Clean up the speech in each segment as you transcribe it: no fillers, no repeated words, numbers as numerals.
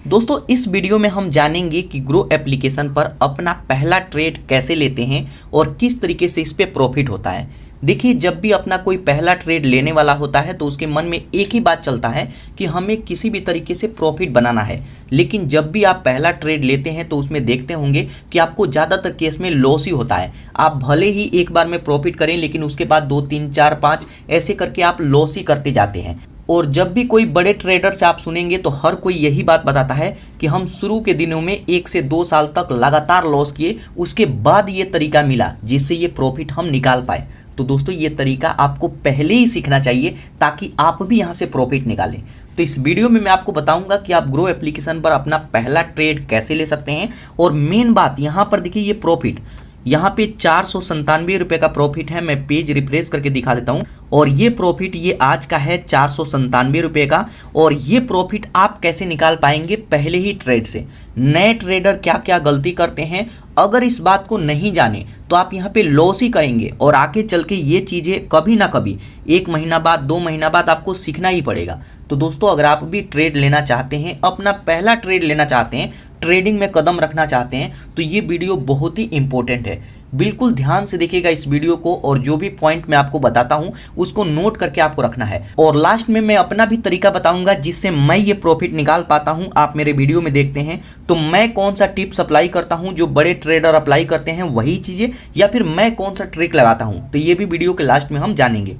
दोस्तों इस वीडियो में हम जानेंगे कि ग्रो एप्लीकेशन पर अपना पहला ट्रेड कैसे लेते हैं और किस तरीके से इस पे प्रॉफिट होता है। देखिए, जब भी अपना कोई पहला ट्रेड लेने वाला होता है तो उसके मन में एक ही बात चलता है कि हमें किसी भी तरीके से प्रॉफिट बनाना है। लेकिन जब भी आप पहला ट्रेड लेते हैं तो उसमें देखते होंगे कि आपको ज़्यादातर केस में लॉस ही होता है। आप भले ही एक बार में प्रॉफिट करें लेकिन उसके बाद 2 3 4 5 ऐसे करके आप लॉस ही करते जाते हैं। और जब भी कोई बड़े ट्रेडर से आप सुनेंगे तो हर कोई यही बात बताता है कि हम शुरू के दिनों में 1 से 2 साल तक लगातार लॉस किए, उसके बाद ये तरीका मिला जिससे ये प्रॉफिट हम निकाल पाए। तो दोस्तों ये तरीका आपको पहले ही सीखना चाहिए ताकि आप भी यहाँ से प्रॉफिट निकालें। तो इस वीडियो में मैं आपको बताऊंगा कि आप ग्रो एप्लीकेशन पर अपना पहला ट्रेड कैसे ले सकते हैं। और मेन बात यहाँ पर देखिए, ये प्रॉफिट यहाँ पे 497 रुपये का प्रॉफिट है। मैं पेज रिफ्रेश करके दिखा देता हूँ और ये प्रॉफिट ये आज का है 497 रुपये का। और ये प्रॉफिट आप कैसे निकाल पाएंगे पहले ही ट्रेड से। नए ट्रेडर क्या क्या गलती करते हैं, अगर इस बात को नहीं जाने तो आप यहाँ पे लॉस ही करेंगे और आगे चल के ये चीज़ें कभी ना कभी 1 महीना बाद 2 महीना बाद आपको सीखना ही पड़ेगा। तो दोस्तों अगर आप भी ट्रेड लेना चाहते हैं, अपना पहला ट्रेड लेना चाहते हैं, ट्रेडिंग में कदम रखना चाहते हैं, तो ये वीडियो बहुत ही इंपॉर्टेंट है। बिल्कुल ध्यान से देखिएगा इस वीडियो को और जो भी पॉइंट मैं आपको बताता हूँ उसको नोट करके आपको रखना है। और लास्ट में मैं अपना भी तरीका बताऊंगा जिससे मैं ये प्रॉफिट निकाल पाता हूँ। आप मेरे वीडियो में देखते हैं तो मैं कौन सा टिप्स अप्लाई करता हूँ जो बड़े ट्रेडर अप्लाई करते हैं वही चीज़ें, या फिर मैं कौन सा ट्रिक लगाता हूँ, तो ये भी वीडियो के लास्ट में हम जानेंगे।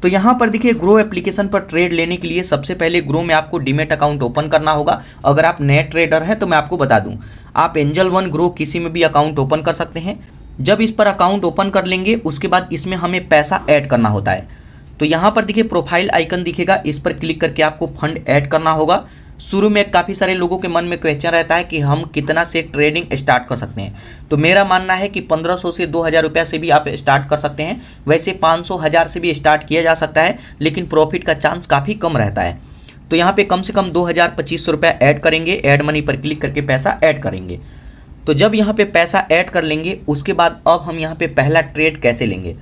तो यहाँ पर देखिए, ग्रो एप्लीकेशन पर ट्रेड लेने के लिए सबसे पहले ग्रो में आपको डीमैट अकाउंट ओपन करना होगा। अगर आप नए ट्रेडर हैं तो मैं आपको बता दूं, आप एंजल वन ग्रो किसी में भी अकाउंट ओपन कर सकते हैं। जब इस पर अकाउंट ओपन कर लेंगे उसके बाद इसमें हमें पैसा ऐड करना होता है। तो यहाँ पर देखिए प्रोफाइल आइकन दिखेगा, इस पर क्लिक करके आपको फंड ऐड करना होगा। शुरू में काफ़ी सारे लोगों के मन में क्वेश्चन रहता है कि हम कितना से ट्रेडिंग स्टार्ट कर सकते हैं। तो मेरा मानना है कि 1500 से 2000 रुपया से भी आप स्टार्ट कर सकते हैं। वैसे 500 1000 से भी स्टार्ट किया जा सकता है लेकिन प्रॉफिट का चांस काफ़ी कम रहता है। तो यहाँ पे कम से कम 2000-2500 रुपया ऐड करेंगे। ऐड मनी पर क्लिक करके पैसा ऐड करेंगे। तो जब यहाँ पे पैसा ऐड कर लेंगे उसके बाद अब हम यहाँ पे पहला ट्रेड कैसे लेंगे।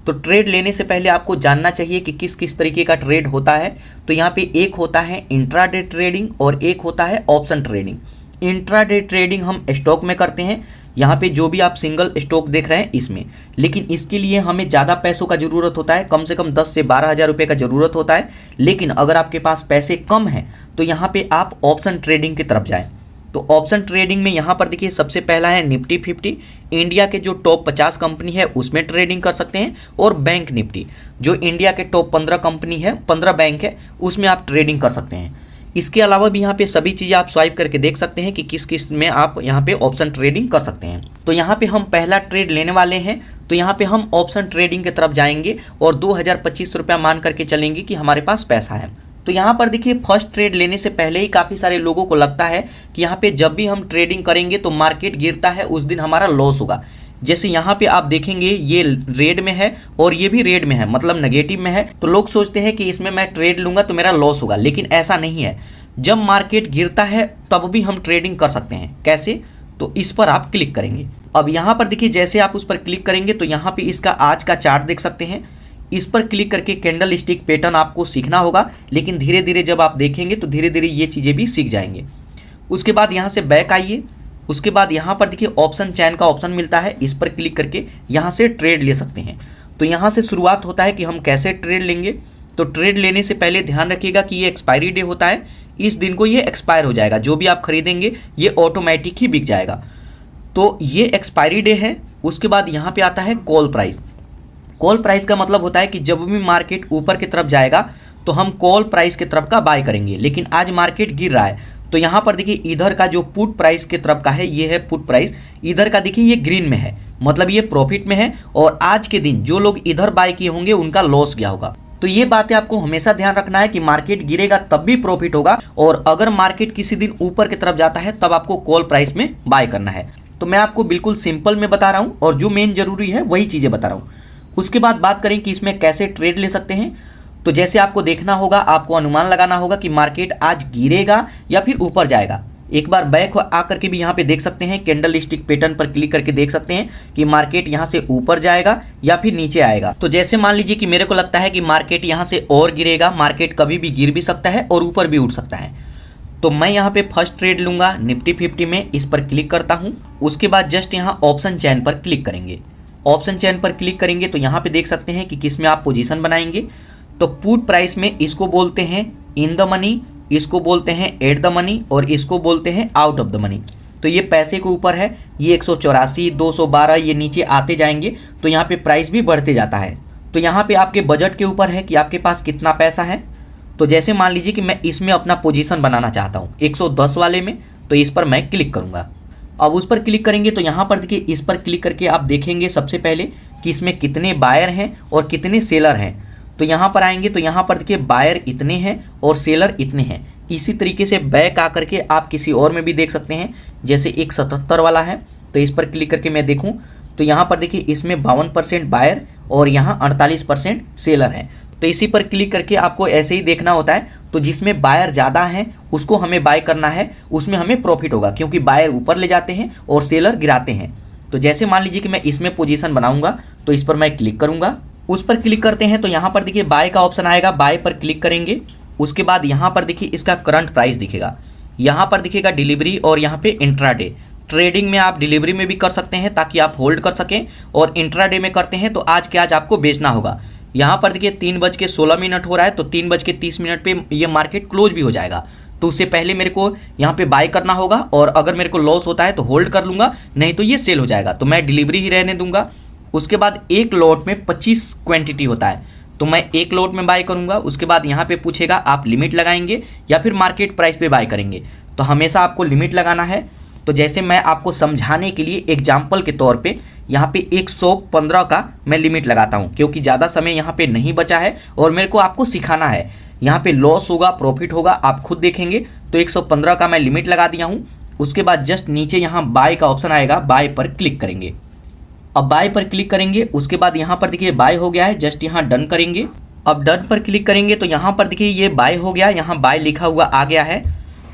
तो ट्रेड लेने से पहले आपको जानना चाहिए कि किस किस तरीके का ट्रेड होता है। तो यहाँ पे एक होता है इंट्राडे ट्रेडिंग और एक होता है ऑप्शन ट्रेडिंग। इंट्राडे ट्रेडिंग हम स्टॉक में करते हैं, यहाँ पे जो भी आप सिंगल स्टॉक देख रहे हैं इसमें। लेकिन इसके लिए हमें ज़्यादा पैसों का ज़रूरत होता है, कम से कम 10 से 12 हज़ार रुपये का ज़रूरत होता है। लेकिन अगर आपके पास पैसे कम हैं तो यहाँ पे आप ऑप्शन ट्रेडिंग की तरफ जाएँ। तो ऑप्शन ट्रेडिंग में यहाँ पर देखिए सबसे पहला है निफ्टी 50। इंडिया के जो टॉप 50 कंपनी है उसमें ट्रेडिंग कर सकते हैं। और बैंक निफ्टी जो इंडिया के टॉप 15 कंपनी है, 15 बैंक है, उसमें आप ट्रेडिंग कर सकते हैं। इसके अलावा भी यहाँ पे सभी चीज़ें आप स्वाइप करके देख सकते हैं कि किस किस में आप यहाँ पे ऑप्शन ट्रेडिंग कर सकते हैं। तो यहाँ पे हम पहला ट्रेड लेने वाले हैं तो यहाँ पे हम ऑप्शन ट्रेडिंग की तरफ जाएंगे और 2025 रुपया मान करके चलेंगे कि हमारे पास पैसा है। तो यहाँ पर देखिए फर्स्ट ट्रेड लेने से पहले ही काफ़ी सारे लोगों को लगता है कि यहाँ पे जब भी हम ट्रेडिंग करेंगे तो मार्केट गिरता है उस दिन हमारा लॉस होगा। जैसे यहाँ पे आप देखेंगे ये रेड में है और ये भी रेड में है, मतलब नेगेटिव में है। तो लोग सोचते हैं कि इसमें मैं ट्रेड लूँगा तो मेरा लॉस होगा, लेकिन ऐसा नहीं है। जब मार्केट गिरता है तब भी हम ट्रेडिंग कर सकते हैं। कैसे? तो इस पर आप क्लिक करेंगे। अब यहाँ पर देखिए जैसे आप उस पर क्लिक करेंगे तो यहाँ पे इसका आज का चार्ट देख सकते हैं। इस पर क्लिक करके कैंडल स्टिक पैटर्न आपको सीखना होगा, लेकिन धीरे धीरे जब आप देखेंगे तो धीरे धीरे ये चीज़ें भी सीख जाएंगे। उसके बाद यहाँ से बैक आइए। उसके बाद यहाँ पर देखिए ऑप्शन चैन का ऑप्शन मिलता है, इस पर क्लिक करके यहाँ से ट्रेड ले सकते हैं। तो यहाँ से शुरुआत होता है कि हम कैसे ट्रेड लेंगे। तो ट्रेड लेने से पहले ध्यान रखिएगा कि ये एक्सपायरी डे होता है, इस दिन को ये एक्सपायर हो जाएगा। जो भी आप खरीदेंगे ये ऑटोमेटिक ही बिक जाएगा। तो ये एक्सपायरी डे है। उसके बाद यहाँ पे आता है कॉल प्राइस। कॉल प्राइस का मतलब होता है कि जब भी मार्केट ऊपर की तरफ जाएगा तो हम कॉल प्राइस की तरफ का बाय करेंगे। लेकिन आज मार्केट गिर रहा है तो यहाँ पर देखिए इधर का जो पुट प्राइस की तरफ का है ये है पुट प्राइस, इधर का देखिए ये ग्रीन में है, मतलब ये प्रॉफिट में है। और आज के दिन जो लोग इधर बाय किए होंगे उनका लॉस गया होगा। तो ये बातें आपको हमेशा ध्यान रखना है कि मार्केट गिरेगा तब भी प्रॉफिट होगा, और अगर मार्केट किसी दिन ऊपर की तरफ जाता है तब आपको कॉल प्राइस में बाय करना है। तो मैं आपको बिल्कुल सिंपल में बता रहा हूँ और जो मेन जरूरी है वही चीज़ें बता रहा हूँ। उसके बाद बात करें कि इसमें कैसे ट्रेड ले सकते हैं। तो जैसे आपको देखना होगा, आपको अनुमान लगाना होगा कि मार्केट आज गिरेगा या फिर ऊपर जाएगा। एक बार बैक आकर के भी यहाँ पे देख सकते हैं, कैंडल स्टिक पैटर्न पर क्लिक करके देख सकते हैं कि मार्केट यहाँ से ऊपर जाएगा या फिर नीचे आएगा। तो जैसे मान लीजिए कि मेरे को लगता है कि मार्केट यहाँ से और गिरेगा, मार्केट कभी भी गिर भी सकता है और ऊपर भी उठ सकता है। तो मैं यहाँ पे फर्स्ट ट्रेड लूँगा निफ्टी 50 में, इस पर क्लिक करता हूँ। उसके बाद जस्ट यहाँ ऑप्शन चैन पर क्लिक करेंगे। ऑप्शन चैन पर क्लिक करेंगे तो यहाँ पे देख सकते हैं कि किस में आप पोजीशन बनाएंगे। तो पुट प्राइस में इसको बोलते हैं इन द मनी, इसको बोलते हैं एट द मनी और इसको बोलते हैं आउट ऑफ द मनी। तो ये पैसे के ऊपर है, ये 184, 212 ये नीचे आते जाएंगे तो यहाँ पे प्राइस भी बढ़ते जाता है। तो यहाँ पे आपके बजट के ऊपर है कि आपके पास कितना पैसा है। तो जैसे मान लीजिए कि मैं इसमें अपना पोजीशन बनाना चाहता हूँ 110 वाले में, तो इस पर मैं क्लिक करूँगा। अब उस पर क्लिक करेंगे तो यहाँ पर देखिए, इस पर क्लिक करके आप देखेंगे सबसे पहले कि इसमें कितने बायर हैं और कितने सेलर हैं। तो यहाँ पर आएंगे तो यहाँ पर देखिए बायर इतने हैं और सेलर इतने हैं। इसी तरीके से बैक आकर के आप किसी और में भी देख सकते हैं, जैसे 177 वाला है तो इस पर क्लिक करके मैं देखूँ तो यहाँ पर देखिए इसमें 52% बायर और यहाँ 48% सेलर हैं। तो इसी पर क्लिक करके आपको ऐसे ही देखना होता है। तो जिसमें बायर ज़्यादा हैं उसको हमें बाय करना है, उसमें हमें प्रॉफिट होगा क्योंकि बायर ऊपर ले जाते हैं और सेलर गिराते हैं। तो जैसे मान लीजिए कि मैं इसमें पोजीशन बनाऊंगा तो इस पर मैं क्लिक करूंगा। उस पर क्लिक करते हैं तो यहाँ पर देखिए बाय का ऑप्शन आएगा, बाय पर क्लिक करेंगे। उसके बाद यहाँ पर देखिए इसका करंट प्राइस दिखेगा, यहाँ पर दिखेगा डिलीवरी और यहाँ पे इंट्राडे। ट्रेडिंग में आप डिलीवरी में भी कर सकते हैं ताकि आप होल्ड कर सकें, और इंट्राडे में करते हैं तो आज के आज आपको बेचना होगा। यहाँ पर देखिए 3:16 हो रहा है तो 3:30 पे ये मार्केट क्लोज भी हो जाएगा। तो उससे पहले मेरे को यहाँ पे बाय करना होगा और अगर मेरे को लॉस होता है तो होल्ड कर लूँगा, नहीं तो ये सेल हो जाएगा। तो मैं डिलीवरी ही रहने दूंगा। उसके बाद एक लॉट में 25 क्वांटिटी होता है तो मैं एक लॉट में बाय करूँगा। उसके बाद यहाँ पे पूछेगा आप लिमिट लगाएंगे या फिर मार्केट प्राइस पे बाय करेंगे, तो हमेशा आपको लिमिट लगाना है। तो जैसे मैं आपको समझाने के लिए एग्जाम्पल के तौर पे यहाँ पे 115 का मैं लिमिट लगाता हूँ क्योंकि ज़्यादा समय यहाँ पे नहीं बचा है और मेरे को आपको सिखाना है। यहाँ पे लॉस होगा प्रॉफिट होगा आप खुद देखेंगे। तो 115 का मैं लिमिट लगा दिया हूँ। उसके बाद जस्ट नीचे यहाँ बाय का ऑप्शन आएगा, बाय पर क्लिक करेंगे। अब बाय पर क्लिक करेंगे, उसके बाद यहाँ पर देखिए बाय हो गया है, जस्ट यहाँ डन करेंगे। अब डन पर क्लिक करेंगे तो यहाँ पर देखिए ये बाय हो गया, यहाँ बाय लिखा हुआ आ गया है।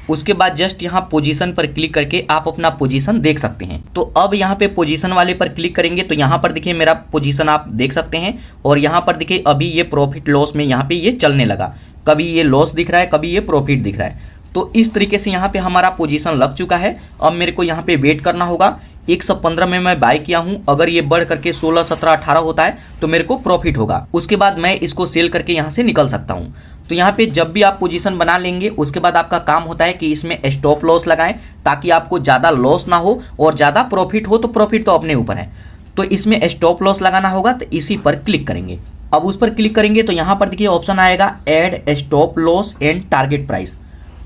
उसके बाद जस्ट यहाँ पोजीशन पर क्लिक करके आप अपना पोजीशन देख सकते हैं। तो अब यहाँ पे पोजीशन वाले पर क्लिक करेंगे तो यहाँ पर देखिए मेरा पोजीशन आप देख सकते हैं और यहाँ पर देखिए अभी ये प्रॉफिट लॉस में यहाँ पे ये चलने लगा, कभी ये लॉस दिख रहा है कभी ये प्रॉफिट दिख रहा है। तो इस तरीके से यहाँ पे हमारा पोजीशन लग चुका है। अब मेरे को यहाँ पे वेट करना होगा। 115 में मैं बाय किया हूँ, अगर ये बढ़ करके 16, 17, 18 होता है तो मेरे को प्रॉफिट होगा। उसके बाद मैं इसको सेल करके यहाँ से निकल सकता हूँ। तो यहाँ पे जब भी आप पोजीशन बना लेंगे उसके बाद आपका काम होता है कि इसमें स्टॉप लॉस लगाएं ताकि आपको ज़्यादा लॉस ना हो और ज़्यादा प्रॉफिट हो। तो प्रॉफिट तो अपने ऊपर है, तो इसमें स्टॉप लॉस लगाना होगा। तो इसी पर क्लिक करेंगे। अब उस पर क्लिक करेंगे तो यहाँ पर देखिए ऑप्शन आएगा add stop loss and target price,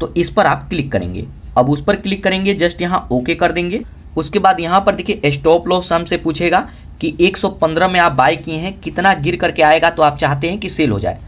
तो इस पर आप क्लिक करेंगे। अब उस पर क्लिक करेंगे, जस्ट यहाँ ओके कर देंगे। उसके बाद यहाँ पर देखिए स्टॉप लॉस हमसे पूछेगा कि 115 में आप बाय किए हैं, कितना गिर करके आएगा तो आप चाहते हैं कि सेल हो जाए।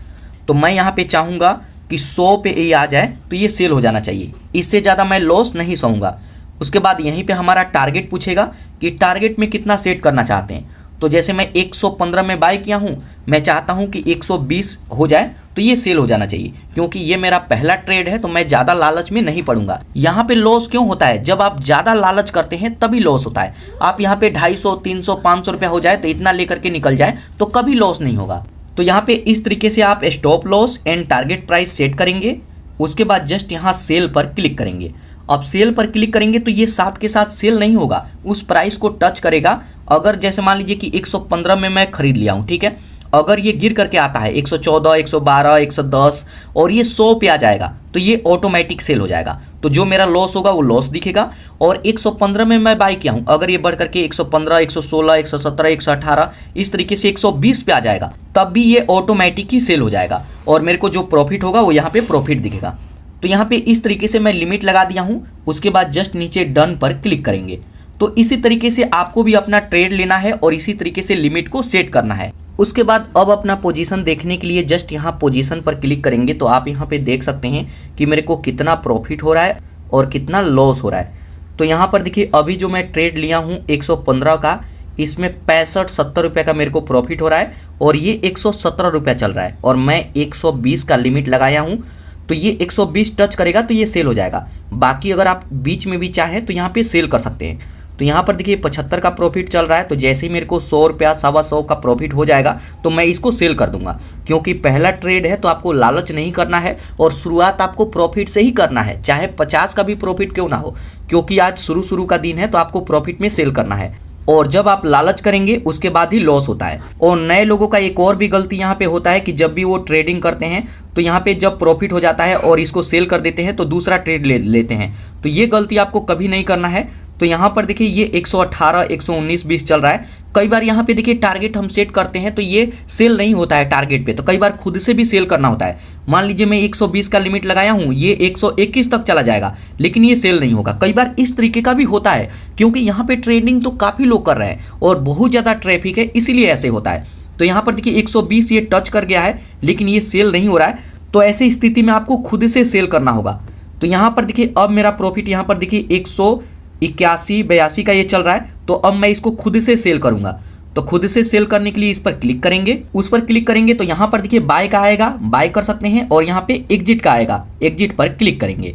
तो मैं यहाँ पे चाहूँगा कि 100 पे ये आ जाए तो ये सेल हो जाना चाहिए, इससे ज़्यादा मैं लॉस नहीं सहूँगा। उसके बाद यहीं पे हमारा टारगेट पूछेगा कि टारगेट में कितना सेट करना चाहते हैं। तो जैसे मैं 115 में बाय किया हूँ, मैं चाहता हूँ कि 120 हो जाए तो ये सेल हो जाना चाहिए क्योंकि ये मेरा पहला ट्रेड है तो मैं ज़्यादा लालच में नहीं पड़ूंगा। यहाँ पे लॉस क्यों होता है, जब आप ज़्यादा लालच करते हैं तभी लॉस होता है। आप यहाँ पे 250, 300, 500 रुपया हो जाए तो इतना लेकर के निकल जाए तो कभी लॉस नहीं होगा। तो यहाँ पे इस तरीके से आप stop loss and target price set करेंगे। उसके बाद जस्ट यहाँ सेल पर क्लिक करेंगे। अब सेल पर क्लिक करेंगे तो ये साथ के साथ सेल नहीं होगा, उस प्राइस को टच करेगा। अगर जैसे मान लीजिए कि 115 में मैं खरीद लिया हूँ, ठीक है, अगर ये गिर करके आता है 114, 112, 110 और ये 100 पे आ जाएगा तो ये ऑटोमेटिक सेल हो जाएगा। तो जो मेरा लॉस होगा वो लॉस दिखेगा। और 115 में मैं बाय किया हूँ, अगर ये बढ़ करके 115, 116, 117, 118 इस तरीके से 120 पे आ जाएगा तब भी ये ऑटोमेटिक ही सेल हो जाएगा और मेरे को जो प्रॉफिट होगा वो यहाँ पे प्रॉफिट दिखेगा। तो यहाँ पे इस तरीके से मैं लिमिट लगा दिया हूँ। उसके बाद जस्ट नीचे डन पर क्लिक करेंगे। तो इसी तरीके से आपको भी अपना ट्रेड लेना है और इसी तरीके से लिमिट को सेट करना है। उसके बाद अब अपना पोजीशन देखने के लिए जस्ट यहाँ पोजीशन पर क्लिक करेंगे तो आप यहाँ पे देख सकते हैं कि मेरे को कितना प्रॉफिट हो रहा है और कितना लॉस हो रहा है। तो यहाँ पर देखिए अभी जो मैं ट्रेड लिया हूँ 115 का, इसमें 65-70 रुपये का मेरे को प्रॉफिट हो रहा है और ये 117 रुपया चल रहा है और मैं 120 का लिमिट लगाया हूँ। तो ये 120 टच करेगा तो ये सेल हो जाएगा। बाकी अगर आप बीच में भी चाहें तो यहाँ पे सेल कर सकते हैं। तो यहाँ पर देखिए 75 का प्रॉफिट चल रहा है। तो जैसे ही मेरे को 100 रुपया 125 का प्रॉफिट हो जाएगा तो मैं इसको सेल कर दूंगा, क्योंकि पहला ट्रेड है तो आपको लालच नहीं करना है और शुरुआत आपको प्रॉफिट से ही करना है, चाहे 50 का भी प्रॉफिट क्यों ना हो, क्योंकि आज शुरू का दिन है तो आपको प्रॉफिट में सेल करना है। और जब आप लालच करेंगे उसके बाद ही लॉस होता है। और नए लोगों का एक और भी गलती यहाँ पे होता है कि जब भी वो ट्रेडिंग करते हैं तो यहाँ पे जब प्रॉफिट हो जाता है और इसको सेल कर देते हैं तो दूसरा ट्रेड लेते हैं। तो ये गलती आपको कभी नहीं करना है। तो यहाँ पर देखिए ये 118, 119, 20 चल रहा है। कई बार यहाँ पे देखिए टारगेट हम सेट करते हैं तो ये सेल नहीं होता है टारगेट पे, तो कई बार खुद से भी सेल करना होता है। मान लीजिए मैं 120 का लिमिट लगाया हूँ, ये 121 तक चला जाएगा लेकिन ये सेल नहीं होगा। कई बार इस तरीके का भी होता है, क्योंकि यहाँ पे ट्रेडिंग तो काफ़ी लोग कर रहे हैं और बहुत ज़्यादा ट्रैफिक है, इसीलिए ऐसे होता है। तो यहाँ पर देखिए 120 ये टच कर गया है लेकिन ये सेल नहीं हो रहा है। तो ऐसी स्थिति में आपको खुद से सेल करना होगा। तो यहाँ पर देखिए अब मेरा प्रॉफिट यहाँ पर देखिए 181, 82 का ये चल रहा है। तो अब मैं इसको खुद से सेल करूंगा। तो खुद से सेल करने के लिए इस पर क्लिक करेंगे, उस पर क्लिक करेंगे तो यहाँ पर देखिए बाय का आएगा, बाय कर सकते हैं, और यहाँ पे एग्जिट का आएगा, एग्जिट पर क्लिक करेंगे।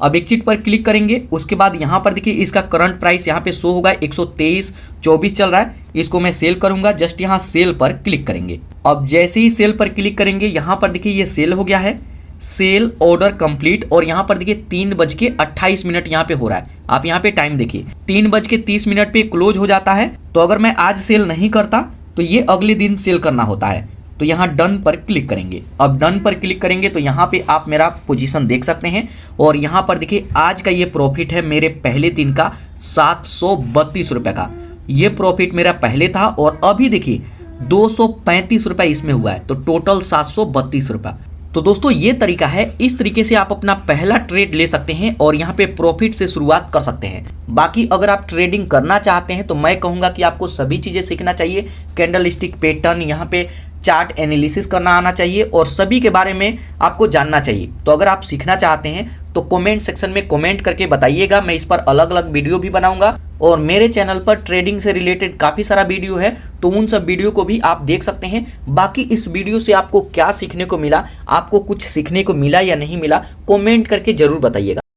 अब एग्जिट पर क्लिक करेंगे, उसके बाद यहाँ पर देखिए इसका करंट प्राइस यहाँ पे शो होगा 123.24 चल रहा है। इसको मैं सेल करूंगा, जस्ट यहाँ सेल पर क्लिक करेंगे। अब जैसे ही सेल पर क्लिक करेंगे यहाँ पर देखिए ये सेल हो गया है, सेल ऑर्डर कंप्लीट। और यहाँ पर देखिए 3:28 यहाँ पे हो रहा है। आप यहाँ पे टाइम देखिए 3:30 पे क्लोज हो जाता है। तो अगर मैं आज सेल नहीं करता तो ये अगले दिन सेल करना होता है। तो यहाँ डन पर क्लिक करेंगे। अब डन पर क्लिक करेंगे तो यहाँ पे आप मेरा पोजीशन देख सकते हैं और यहाँ पर देखिए आज का ये प्रॉफिट है मेरे पहले दिन का 732 रुपये का। ये प्रॉफिट मेरा पहले था और अभी देखिए 235 रुपये इसमें हुआ है, तो टोटल 732 रुपये। तो दोस्तों ये तरीका है, इस तरीके से आप अपना पहला ट्रेड ले सकते हैं और यहाँ पे प्रॉफिट से शुरुआत कर सकते हैं। बाकी अगर आप ट्रेडिंग करना चाहते हैं तो मैं कहूँगा कि आपको सभी चीज़ें सीखना चाहिए। कैंडल स्टिक पैटर्न, यहाँ पे चार्ट एनालिसिस करना आना चाहिए और सभी के बारे में आपको जानना चाहिए। तो अगर आप सीखना चाहते हैं तो कमेंट सेक्शन में कमेंट करके बताइएगा, मैं इस पर अलग अलग वीडियो भी बनाऊंगा। और मेरे चैनल पर ट्रेडिंग से रिलेटेड काफ़ी सारा वीडियो है, तो उन सब वीडियो को भी आप देख सकते हैं। बाकी इस वीडियो से आपको क्या सीखने को मिला, आपको कुछ सीखने को मिला या नहीं मिला, कमेंट करके ज़रूर बताइएगा।